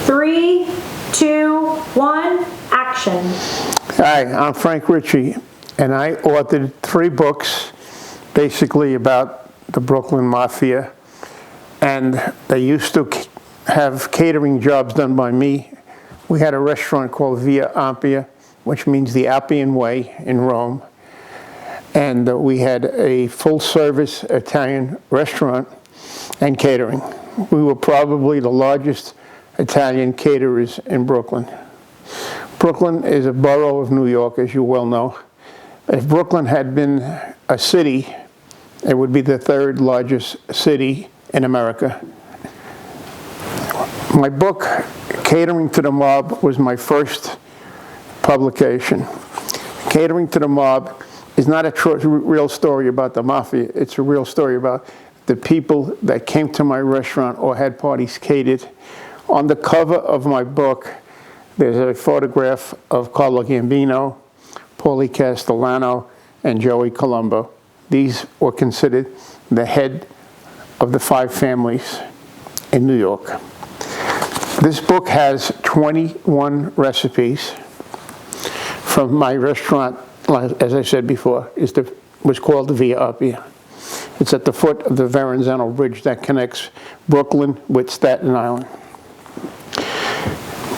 3, 2, 1, action. Hi, I'm Frank Ritchie, and I authored 3 books basically about the Brooklyn Mafia, and they used to have catering jobs done by me. We had a restaurant called Via Appia, which means the Appian Way in Rome, and we had a full-service Italian restaurant and catering. We were probably the largest Italian caterers in Brooklyn. Brooklyn is a borough of New York, as you well know. If Brooklyn had been a city, it would be the 3rd largest city in America. My book, Catering to the Mob, was my first publication. Catering to the Mob is not a real story about the Mafia. It's a real story about the people that came to my restaurant or had parties catered. On the cover of my book, there's a photograph of Carlo Gambino, Paulie Castellano, and Joey Colombo. These were considered the head of the 5 families in New York. This book has 21 recipes from my restaurant, as I said before, was called the Via Appia. It's at the foot of the Verrazano Bridge that connects Brooklyn with Staten Island.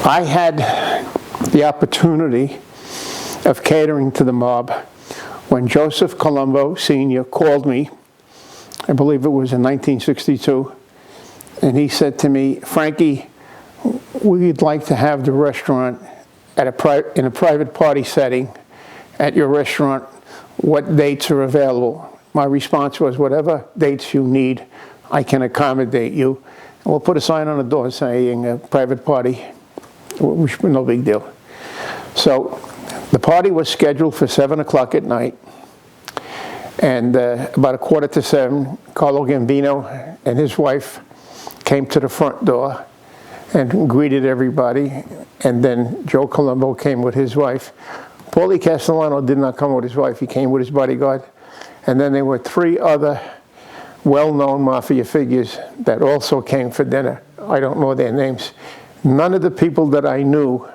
I had the opportunity of catering to the mob when Joseph Colombo Sr. called me, I believe it was in 1962, and he said to me, Frankie, we'd like to have the restaurant in a private party setting at your restaurant. What dates are available? My response was, whatever dates you need, I can accommodate you. And we'll put a sign on the door saying a private party, no big deal. So the party was scheduled for 7 o'clock at night. And about 6:45, Carlo Gambino and his wife came to the front door and greeted everybody. And then Joe Colombo came with his wife. Paulie Castellano did not come with his wife. He came with his bodyguard. And then there were 3 other well-known Mafia figures that also came for dinner. I don't know their names. None of the people that I knew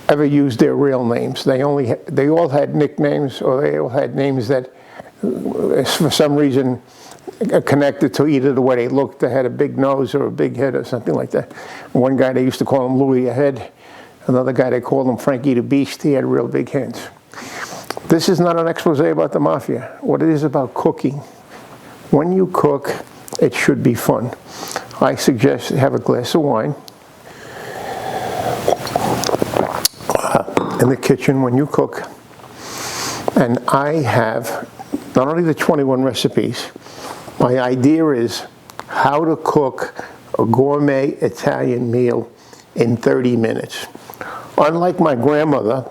ever used their real names. They all had nicknames, or they all had names that, for some reason, connected to either the way they looked. They had a big nose or a big head or something like that. One guy, they used to call him Louis the Head. Another guy, they called him Frankie the Beast. He had real big hands. This is not an expose about the Mafia. What it is about cooking. When you cook, it should be fun. I suggest you have a glass of wine in the kitchen when you cook. And I have not only the 21 recipes, my idea is how to cook a gourmet Italian meal in 30 minutes. Unlike my grandmother,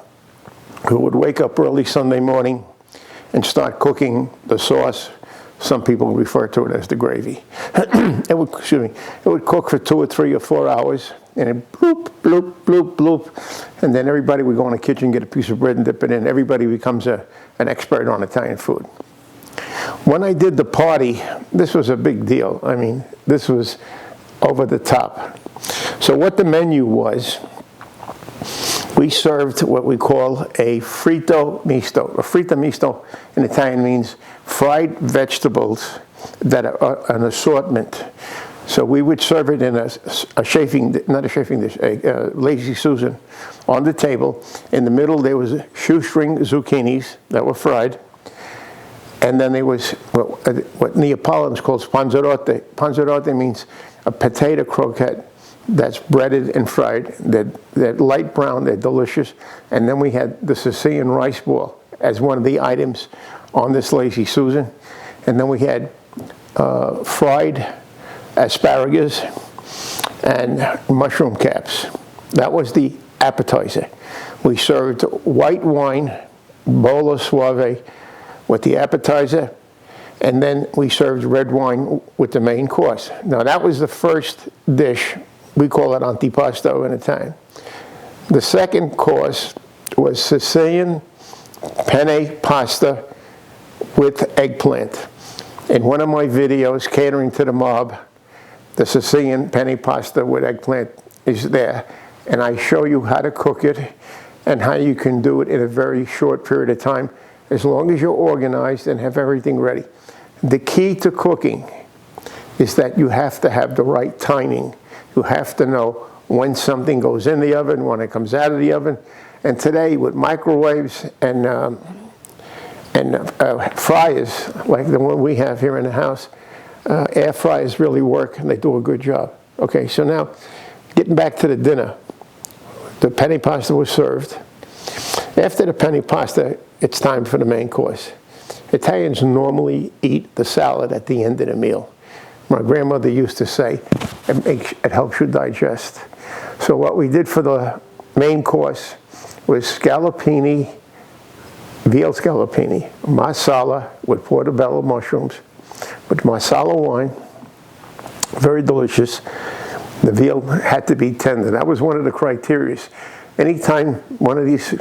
who would wake up early Sunday morning and start cooking the sauce, some people refer to it as the gravy. It would cook for 2 or 3 or 4 hours, and it bloop, bloop, bloop, bloop, and then everybody would go in the kitchen, get a piece of bread and dip it in. Everybody becomes an expert on Italian food. When I did the party, this was a big deal. I mean, this was over the top. So what the menu was, we served what we call a fritto misto. A fritto misto in Italian means fried vegetables that are an assortment. So we would serve it in a lazy Susan on the table. In the middle there was shoestring zucchinis that were fried. And then there was what Neapolitans call panzerotti. Panzerotti means a potato croquette that's breaded and fried. They're light brown, they're delicious. And then we had the Sicilian rice ball as one of the items on this lazy Susan. And then we had fried asparagus and mushroom caps. That was the appetizer. We served white wine, bolo suave, with the appetizer, and then we served red wine with the main course. Now that was the first dish. We call it antipasto in Italian. The second course was Sicilian penne pasta with eggplant. In one of my videos, Catering to the Mob, the Sicilian penne pasta with eggplant is there, and I show you how to cook it and how you can do it in a very short period of time, as long as you're organized and have everything ready. The key to cooking is that you have to have the right timing. You have to know when something goes in the oven, when it comes out of the oven. And today, with microwaves and fryers, like the one we have here in the house, air fryers really work, and they do a good job. Okay, so now, getting back to the dinner, the penny pasta was served. After the penny pasta, it's time for the main course. Italians normally eat the salad at the end of the meal. My grandmother used to say, it helps you digest. So what we did for the main course was scallopini, veal scallopini, marsala with portobello mushrooms, with marsala wine, very delicious. The veal had to be tender. That was one of the criteria. Anytime one of these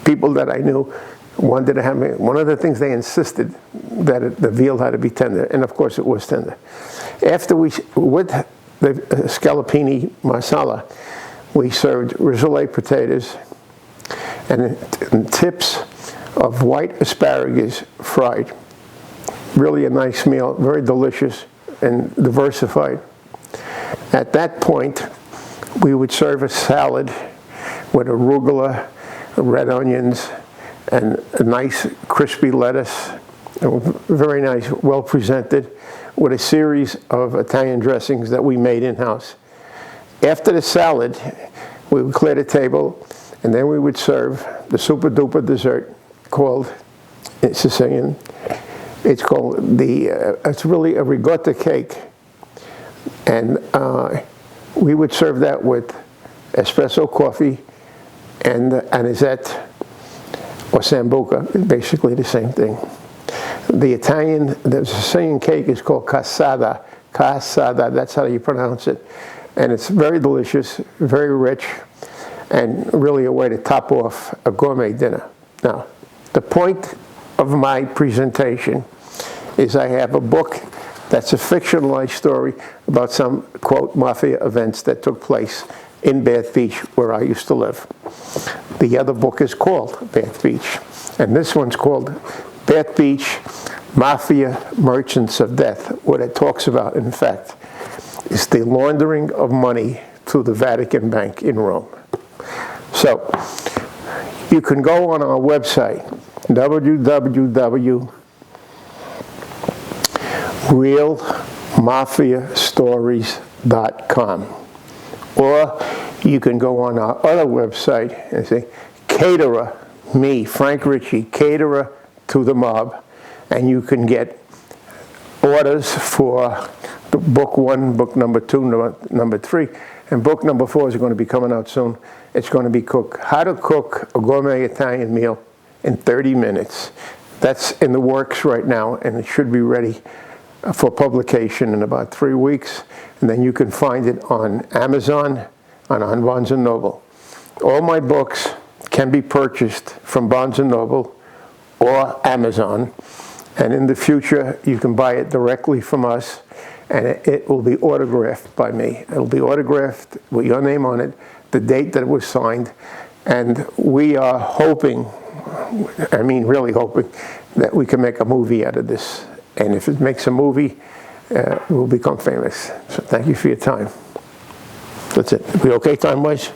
people that I knew wanted to have me, one of the things they insisted that the veal had to be tender, and of course it was tender. After with the scallopini marsala, we served risole potatoes and tips of white asparagus fried. Really a nice meal, very delicious and diversified. At that point, we would serve a salad with arugula, red onions, and a nice crispy lettuce, very nice, well presented, with a series of Italian dressings that we made in-house. After the salad, we would clear the table, and then we would serve the super duper dessert called, in Sicilian, it's called it's really a ricotta cake. And we would serve that with espresso coffee and anisette or sambuca, basically the same thing. The Sicilian cake is called cassata. Cassata, that's how you pronounce it. And it's very delicious, very rich, and really a way to top off a gourmet dinner. Now, the point of my presentation is I have a book that's a fictionalized story about some, quote, Mafia events that took place in Bath Beach, where I used to live. The other book is called Bath Beach, and this one's called Bath Beach, Mafia Merchants of Death. What it talks about, in fact, is the laundering of money to the Vatican Bank in Rome. So, you can go on our website, www.realmafiastories.com. Or you can go on our other website and say, Caterer, me, Frank Ritchie, Caterer to the Mob, and you can get orders for the book 1, book number 2, number 3, and book number 4 is going to be coming out soon. It's going to be how to cook a gourmet Italian meal in 30 minutes. That's in the works right now, and it should be ready for publication in about 3 weeks. And then you can find it on Amazon and on Barnes & Noble. All my books can be purchased from Barnes & Noble or Amazon. And in the future, you can buy it directly from us, and it will be autographed by me. It will be autographed with your name on it, the date that it was signed, and we are hoping, I mean really hoping, that we can make a movie out of this. And if it makes a movie, we'll become famous. So thank you for your time. That's it. We okay time-wise?